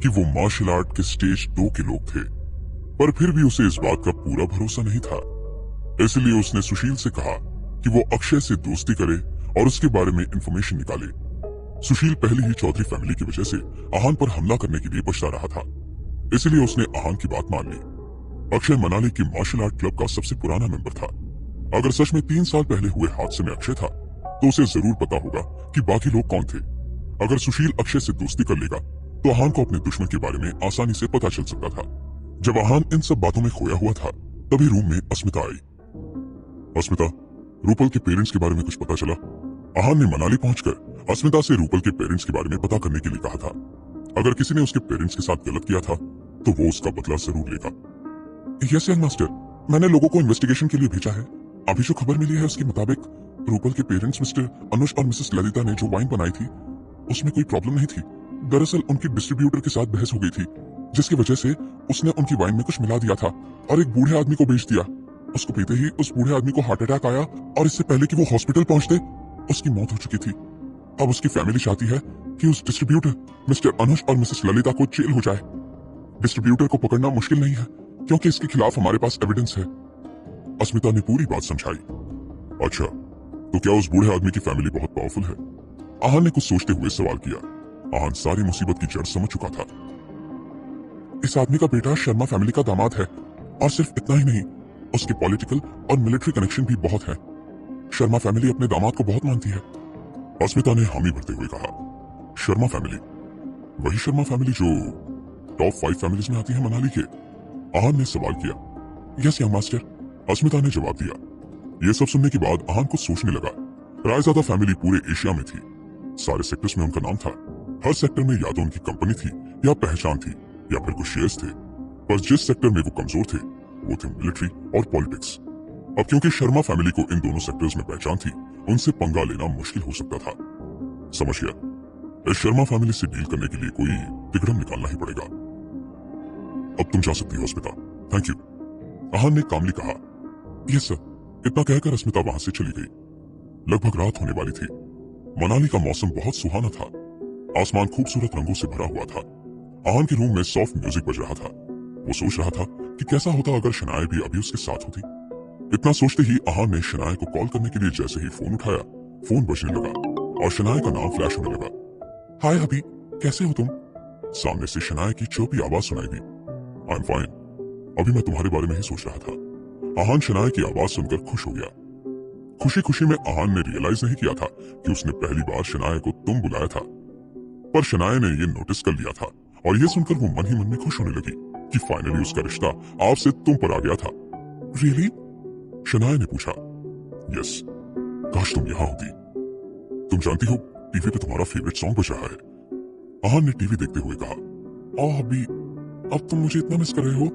कि वो martial art के स्टेज 2 के लोग थे, पर फिर भी उसे इस बात का पूरा भरोसा नहीं था। इसलिए उसने सुशील से कहा कि वो अक्षय से दोस्ती करे और उसके बारे में इंफॉर्मेशन निकाले। सुशील पहले ही चौधरी फैमिली की वजह से आहान पर हमला करने के लिए पछता रहा था, इसलिए उसने आहान की बात मान ली। अक्षय मनाली के मार्शल आर्ट क्लब का सबसे पुराना मेंबर था। अगर सच में 3 साल पहले हुए हादसे में अक्षय था, तो उसे जरूर पता होगा कि बाकी लोग कौन थे। अगर सुशील अक्षय से दोस्ती कर लेगा तो आहान को अपने दुश्मन के बारे में आसानी से पता चल सकता था। जब आहान इन सब बातों में खोया हुआ था, तभी रूम में अस्मिता आई। अस्मिता, रूपल के पेरेंट्स के बारे में कुछ पता चला? आहान ने मनाली पहुंचकर अस्मिता से रूपल के पेरेंट्स के बारे में पता करने के लिए कहा था। अगर किसी ने उसके पेरेंट्स के साथ गलत किया था, तो वो उसका बदला जरूर लेगा। यस यंग मास्टर, मैंने लोगों को इन्वेस्टिगेशन के लिए भेजा है। अभी जो खबर मिली है उसके मुताबिक रूपल के पेरेंट्स मिस्टर अनुज और मिसेस ललिता ने जो वाइन बनाई थी, उसमें कोई प्रॉब्लम नहीं थी। दरअसल उनकी डिस्ट्रीब्यूटर के साथ बहस हो गई थी, जिसकी वजह से उसने उनकी वाइन में कुछ मिला दिया था और एक बूढ़े आदमी को बेच दिया। उसको पीते ही उस बूढ़े आदमी को हार्ट अटैक आया और इससे पहले कि वो हॉस्पिटल पहुंचते, उसकी मौत हो चुकी थी। अब उसकी फैमिली चाहती है कि उस डिस्ट्रीब्यूटर मिस्टर अनुज और मिसेस ललिता को जेल हो जाए। डिस्ट्रीब्यूटर को पकड़ना मुश्किल नहीं है, क्योंकि इसके खिलाफ हमारे पास एविडेंस है। अस्मिता ने पूरी बात समझाई। अच्छा, तो क्या उस बूढ़े आदमी की फैमिली बहुत पावरफुल है? आहान ने कुछ सोचते हुए सवाल किया। आहान सारी मुसीबत की जड़ समझ चुका था। इस आदमी का बेटा शर्मा फैमिली का दामाद है, और सिर्फ इतना ही नहीं, उसके पॉलिटिकल और मिलिट्री कनेक्शन भी बहुत हैं। शर्मा फैमिली अपने दामाद को बहुत मानती है। अस्मिता ने हामी भरते हुए कहा। शर्मा फैमिली? वही शर्मा फैमिली जो टॉप 5 फैमिलीज में आती है मनाली के? आहान ने सवाल किया। यस यंग मास्टर, अस्मिता ने जवाब दिया। यह सब सुनने के बाद आहान कुछ सोचने लगा। रायजादा फैमिली पूरे एशिया में थी। सारे सेक्टर्स में उनका नाम था। हर सेक्टर में या तो उनकी कंपनी थी, या पहचान थी, या फिर कुछ शेयर्स थे। पर जिस सेक्टर में वो कमजोर थे, वो थे मिलिट्री और पॉलिटिक्स। अब क्योंकि शर्मा फैमिली को इन दोनों सेक्टर्स में पहचान थी, उनसे पंगा लेना मुश्किल हो सकता था। समझ गया, इस शर्मा फैमिली से डील करने के लिए कोई तिकड़म निकालना ही पड़ेगा। अब तुम जा सकती हो अस्मिता। थैंक यू, आहान ने कामली कहा। Yes sir. इतना कहकर अस्मिता वहां से चली गई। लगभग रात होने वाली थी। मनाली का मौसम बहुत सुहाना था। आसमान खूबसूरत रंगों से भरा हुआ था। आहान के रूम में सॉफ्ट म्यूजिक बज रहा था। वो सोच रहा था कि कैसा होता अगर शनाया भी अभी उसके साथ होती। इतना सोचते ही आहान ने शनाया को कॉल करने के लिए जैसे ही फोन उठाया, फोन बजने लगा और शनाया का नाम फ्लैश होने लगा। हाय हबी, कैसे हो तुम? सामने से शनाया की चौपी आवाज सुनाई दी। आई एम फाइन, अभी मैं तुम्हारे बारे में ही सोच रहा था। आहान शनाया की आवाज सुनकर खुश हो गया। खुशी खुशी में आहान ने रियलाइज नहीं किया था कि उसने पहली बार शनाया को तुम बुलाया था। पर शनाया ने ये नोटिस कर लिया था, और ये सुनकर वो मन ही मन में खुश होने लगी कि फाइनली उसका रिश्ता आपसे तुम पर आ गया था। रियली? शनाया ने पूछा। यस, काश तुम यहाँ होती। तुम जानती हो, टीवी पे तुम्हारा फेवरेट सॉन्ग बज रहा है। आहान ने टीवी देखते हुए कहा। ओह अभी, अब तुम मुझे इतना मिस कर रहे हो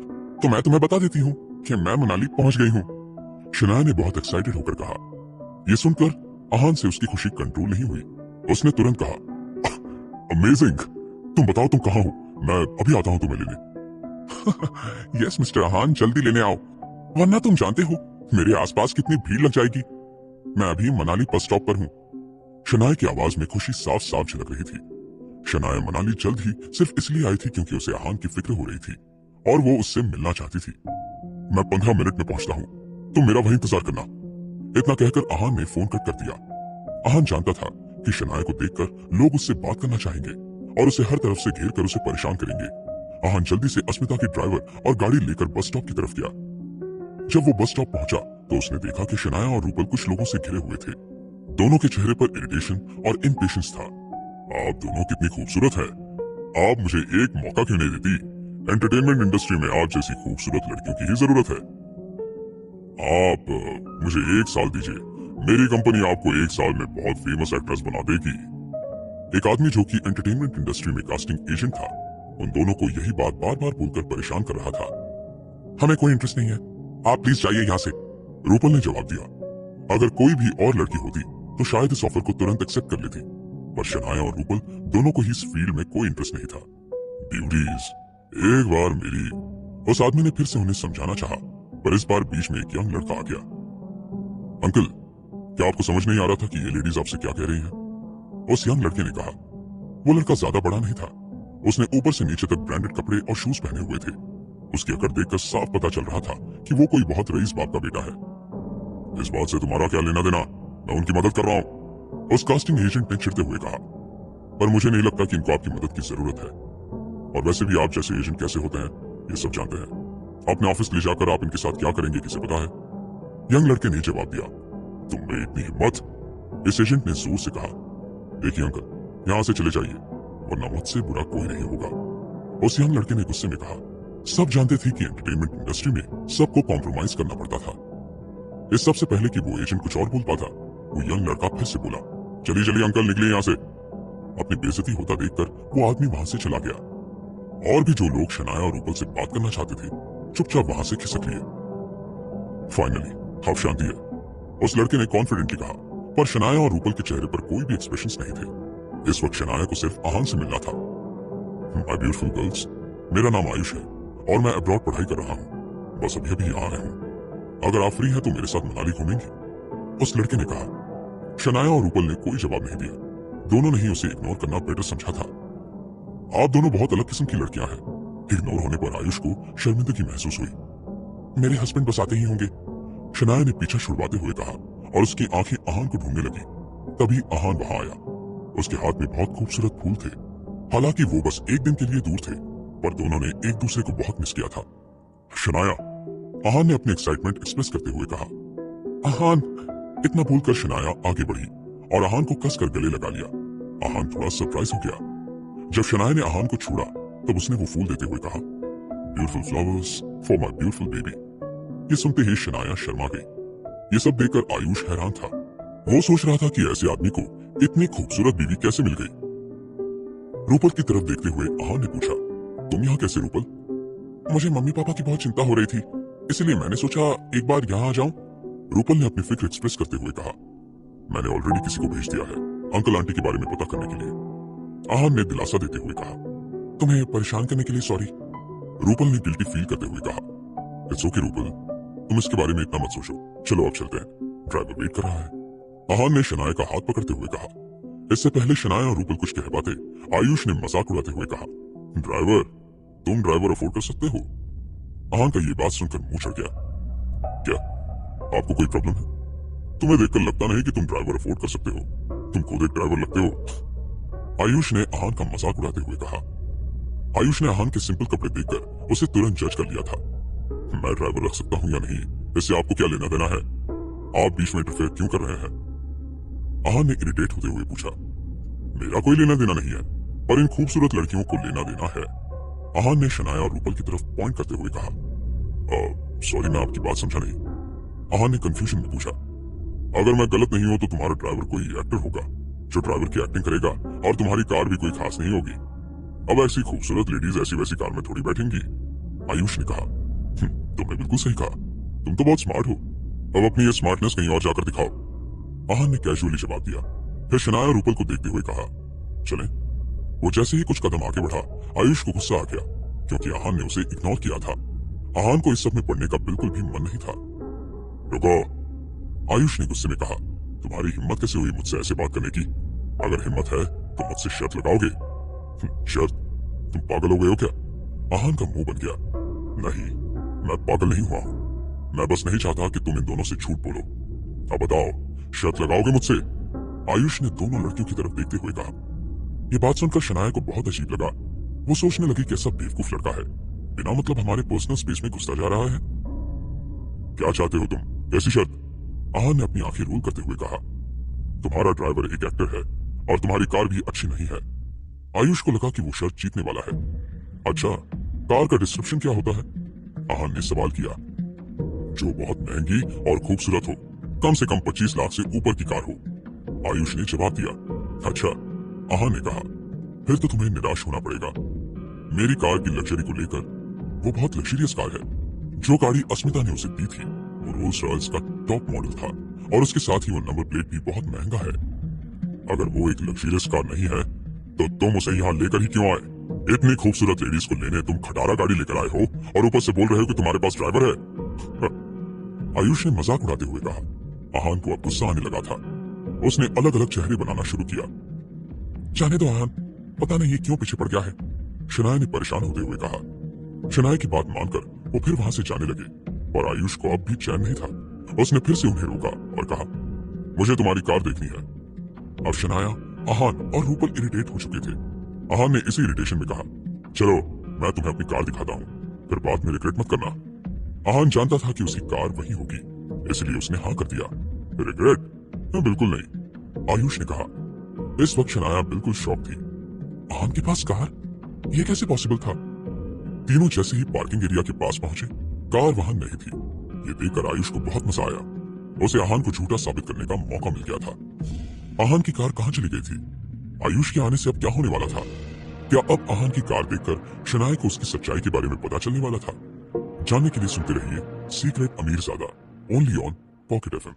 तो मैं तुम्हें बता देती हूँ कि मैं मनाली पहुंच गई हूँ। शनाया ने बहुत एक्साइटेड होकर कहा। यह सुनकर आहान से उसकी खुशी कंट्रोल नहीं हुई। उसने तुरंत कहा, अमेजिंग, तुम बताओ तुम कहाँ हो, मैं अभी आता हूँ तुम्हें लेने। यस मिस्टर आहान, जल्दी लेने आओ, वरना तुम जानते हो मेरे आसपास कितनी भीड़ लग जाएगी। मैं अभी मनाली बस स्टॉप पर हूँ। शनाया की आवाज में खुशी साफ साफ झलक रही थी। शनाया मनाली जल्द ही सिर्फ इसलिए आई थी क्योंकि उसे आहान की फिक्र हो रही थी और वो उससे मिलना चाहती थी। मैं 15 मिनट में पहुंचता हूँ, तुम मेरा वहीं इंतजार करना। इतना कहकर आहान ने फोन कट कर दिया। आहान जानता था कि शनाया को देखकर लोग उससे बात करना चाहेंगे और उसे हर तरफ से घेर कर उसे परेशान करेंगे। आहान जल्दी से अस्मिता के ड्राइवर और गाड़ी लेकर बस स्टॉप की तरफ गया। जब वो बस स्टॉप पहुंचा तो उसने देखा कि शनाया और रूपल कुछ लोगों से घिरे हुए थे। दोनों के चेहरे पर इरिटेशन और इम्पेशंस था। आप दोनों कितनी खूबसूरत है, आप मुझे एक मौका क्यों नहीं देती? एंटरटेनमेंट इंडस्ट्री में आप जैसी खूबसूरत लड़कियों की ही जरूरत है। आप मुझे 1 साल दीजिए, मेरी कंपनी आपको 1 साल में बहुत फेमस एक्ट्रेस बना देगी। एक आदमी जो कि एंटरटेनमेंट इंडस्ट्री में कास्टिंग एजेंट था, उन दोनों को यही बात बार बार बोलकर परेशान कर रहा था। हमें कोई इंटरेस्ट नहीं है, आप प्लीज जाइए यहाँ से, रूपल ने जवाब दिया। अगर कोई भी और लड़की होती तो शायद इस ऑफर को तुरंत एक्सेप्ट कर लेती, पर शनाया और रूपल दोनों को ही इस फील्ड में कोई इंटरेस्ट नहीं था। ब्यूटीज, एक बार मेरी, उस आदमी ने फिर से उन्हें समझाना चाहा, पर इस बार बीच में एक यंग लड़का आ गया। अंकल, क्या आपको समझ नहीं आ रहा था कि ये लेडीज आपसे क्या कह रही हैं? उस यंग लड़के ने कहा। वो लड़का ज्यादा बड़ा नहीं था, उसने ऊपर से नीचे तक ब्रांडेड कपड़े और शूज पहने हुए थे। उसकी अकड़ देखकर साफ पता चल रहा था कि वो कोई बहुत रईस बाप का बेटा है। इस बात से तुम्हारा क्या लेना देना, मैं उनकी मदद कर रहा हूँ, उस कास्टिंग एजेंट ने चिढ़ते हुए कहा। पर मुझे नहीं लगता कि इनको आपकी मदद की जरूरत है, और वैसे भी आप जैसे एजेंट कैसे होते हैं ये सब जानते हैं। अपने ऑफिस ले जाकर आप इनके साथ क्या करेंगे किसे पता है। यंग लड़के ने जवाब दिया। तुम में इतनी हिम्मत, इस एजेंट ने जोर से कहा। देखिए अंकल, यहाँ से चले जाइए वरना मुझसे बुरा कोई नहीं होगा, उस यंग लड़के ने गुस्से में कहा। सब जानते थे कि एंटरटेनमेंट इंडस्ट्री में सबको कॉम्प्रोमाइज करना पड़ता था। इस सबसे पहले कि वो एजेंट कुछ और बोल पाता, वो यंग लड़का फिर से बोला, चलिए चलिए अंकल, निकलिए यहाँ से। अपनी बेइज्जती होता देखकर वो आदमी वहां से चला गया, और भी जो लोग शनाया और रूपल से बात करना चाहते थे चुपचाप वहां से खिसक लिए। फाइनली अब शांति है, उस लड़के ने कॉन्फिडेंटली कहा, पर शनाया और रूपल के चेहरे पर कोई भी एक्सप्रेशंस नहीं थे। इस वक्त शनाया को सिर्फ आहान से मिलना था। माय ब्यूटीफुल गर्ल्स, मेरा नाम आयुष है और मैं अब्रॉड पढ़ाई कर रहा हूँ, बस अभी अभी यहाँ आया हूँ। अगर आप फ्री हैं तो मेरे साथ मनाली घूमेंगे, उस लड़के ने कहा। शनाया और रूपल ने कोई जवाब नहीं दिया, दोनों ने ही उसे इग्नोर करना बेटर समझा था। आप दोनों बहुत अलग किस्म की लड़कियां हैं। इग्नोर होने पर आयुष को शर्मिंदगी महसूस हुई। मेरे हस्बैंड बस आते ही होंगे, शनाया ने पीछा छुड़वाते हुए कहा, और उसकी आंखें आहान को ढूंढने लगी। तभी आहान वहां आया। उसके हाथ में बहुत खूबसूरत फूल थे। हालांकि वो बस एक दिन के लिए दूर थे, पर दोनों ने एक दूसरे को बहुत मिस किया था। शनाया, आहान ने अपनी एक्साइटमेंट एक्सप्रेस करते हुए कहा। आहान, इतना बोलकर शनाया आगे बढ़ी और आहान को कसकर गले लगा लिया। आहान थोड़ा सरप्राइज हो गया। जब शनाया ने आहान को छुड़ा तब उसने वो फूल देते हुए कहा, beautiful flowers for my beautiful baby. ये सुनते ही शनाया शर्मा गई। ये सब देखकर आयुष हैरान था। वो सोच रहा था कि ऐसे आदमी को इतनी खूबसूरत बीवी कैसे मिल गई। रूपल की तरफ देखते हुए आहान ने पूछा, तुम यहाँ कैसे रूपल? मुझे मम्मी पापा की बहुत चिंता हो रही थी, इसलिए मैंने सोचा एक बार यहाँ आ जाऊं। रूपल ने अपनी फिक्र एक्सप्रेस करते हुए कहा, मैंने ऑलरेडी किसी को भेज दिया है अंकल आंटी के बारे में पता करने के लिए। आहान ने दिलासा देते हुए कहा, तुम्हें परेशान करने के लिए सॉरी। रूपल ने गिल्टी फील करते हुए कहा, इट्स ओके रूपल, तुम इसके बारे में इतना मत सोचो, चलो अब चलते हैं, ड्राइवर वेट कर रहा है। आहान ने शनाया का हाथ पकड़ते हुए कहा। इससे पहले शनाया और रूपल कुछ कह पाते, आयुष ने मजाक उड़ाते हुए कहा, ड्राइवर, तुम ड्राइवर अफोर्ड कर सकते हो? आहान का ये बात सुनकर मुंह चढ़ गया। क्या आपको कोई प्रॉब्लम है? तुम्हें देखकर लगता नहीं कि तुम ड्राइवर अफोर्ड कर सकते हो, तुम खुद एक ड्राइवर लगते हो। आयुष ने आहान का मजाक उड़ाते हुए कहा। आयुष ने आहान के सिंपल कपड़े देखकर उसे तुरंत जज कर लिया था। मैं ड्राइवर रख सकता हूँ या नहीं, इससे आपको क्या लेना देना है? आप बीच में इंटरफेयर क्यों कर रहे हैं? आहान ने इरिटेट होते हुए पूछा। मेरा कोई लेना देना नहीं है, पर इन खूबसूरत लड़कियों को लेना देना है। आहान ने शनाया और रूपल की तरफ पॉइंट करते हुए कहा। सॉरी, मैं आपकी बात समझा नहीं। आहान ने कंफ्यूजन में पूछा। अगर मैं गलत नहीं हूं तो तुम्हारा ड्राइवर कोई एक्टर होगा जो ड्राइवर की एक्टिंग करेगा, और तुम्हारी कार भी कोई खास नहीं होगी। अब ऐसी खूबसूरत लेडीज ऐसी वैसी कार में थोड़ी बैठेंगी, आयुष ने कहा। तुमने बिल्कुल सही कहा, तुम तो बहुत स्मार्ट हो, अब अपनी ये स्मार्टनेस कहीं और जाकर दिखाओ। आहान ने कैजुअली जवाब दिया। फिर शनाया और रूपल को देखते हुए कहा, चलें। वो जैसे ही कुछ कदम आगे बढ़ा, आयुष को गुस्सा आ गया, क्योंकि आहान ने उसे इग्नोर किया था। आहान को इस सब में पड़ने का बिल्कुल भी मन नहीं था। रुको, आयुष ने गुस्से में कहा, तुम्हारी हिम्मत कैसे हुई मुझसे ऐसे बात करने की? अगर हिम्मत है तो मुझसे शर्त लगाओगे? शर्त? तुम पागल हो गए हो क्या? आहान का मुंह बन गया। नहीं, मैं पागल नहीं हुआ हूं, मैं बस नहीं चाहता कि तुम इन दोनों से झूठ बोलो। अब बताओ, शर्त लगाओगे मुझसे? आयुष ने दोनों लड़कियों की तरफ देखते हुए कहा। ये बात सुनकर शनाया को बहुत अजीब लगा। वो सोचने लगी कि ऐसा बेवकूफ लड़का है, बिना मतलब हमारे पर्सनल स्पेस में घुसता जा रहा है। क्या चाहते हो तुम? कैसी शर्त? आहान ने अपनी आंखें रोल करते हुए कहा। तुम्हारा ड्राइवर एक एक्टर है और तुम्हारी कार भी अच्छी नहीं है। आयुष को लगा कि वो शर्त जीतने वाला है। अच्छा, कार का डिस्क्रिप्शन क्या होता है? आहान ने सवाल किया। जो बहुत महंगी और खूबसूरत हो, कम से कम 25 लाख से ऊपर की कार हो, आयुष ने जवाब दिया। अच्छा, आहान ने कहा, फिर तो तुम्हें निराश होना पड़ेगा। मेरी कार की लग्जरी को लेकर, वो बहुत लग्जरियस कार है। जो गाड़ी अस्मिता ने उसे दी थी वो रोल्स रॉयल्स का टॉप मॉडल था, और उसके साथ ही वो नंबर प्लेट भी बहुत महंगा है। अगर वो एक लग्जरियस कार नहीं है तो तुम उसे यहाँ लेकर ही क्यों आए? इतनी खूबसूरत लेडीज को लेने तुम खटारा गाड़ी लेकर आए हो और ऊपर से बोल रहे हो कि तुम्हारे पास ड्राइवर है। आयुष ने मजाक उड़ाते हुए कहा। आहान को अब गुस्सा आने लगा था। उसने अलग अलग चेहरे बनाना शुरू किया। जाने दो आहान, पता नहीं ये क्यों पीछे पड़ गया है। शनाया ने परेशान होते हुए कहा। शनाया की बात मानकर वो फिर वहां से जाने लगे, पर आयुष को अब भी चैन नहीं था। उसने फिर से उन्हें रोका और कहा, मुझे तुम्हारी कार देखनी है। अब शनाया, आहान और रूपल इरिटेट हो चुके थे। आहान ने इसी इरिटेशन में कहा, चलो मैं तुम्हें अपनी कार दिखाता हूँ, फिर बाद में रिग्रेट मत करना। आहान जानता था कि उसकी कार वही होगी, इसलिए उसने हाँ कर दिया। रिग्रेट? बिल्कुल नहीं, आयुष ने कहा। इस वक्त शनाया बिल्कुल शॉक थी। आहान के पास कार? ये कैसे पॉसिबल था? तीनों जैसे ही पार्किंग एरिया के पास पहुंचे, कार वहां नहीं थी। ये देखकर आयुष को बहुत मजा आया। उसे आहान को झूठा साबित करने का मौका मिल गया था। आहान की कार कहां चली गई थी? आयुष के आने से अब क्या होने वाला था? क्या अब आहान की कार देखकर शनाया को उसकी सच्चाई के बारे में पता चलने वाला था? जानने के लिए सुनते रहिए secret Ameerzada, only on Pocket FM.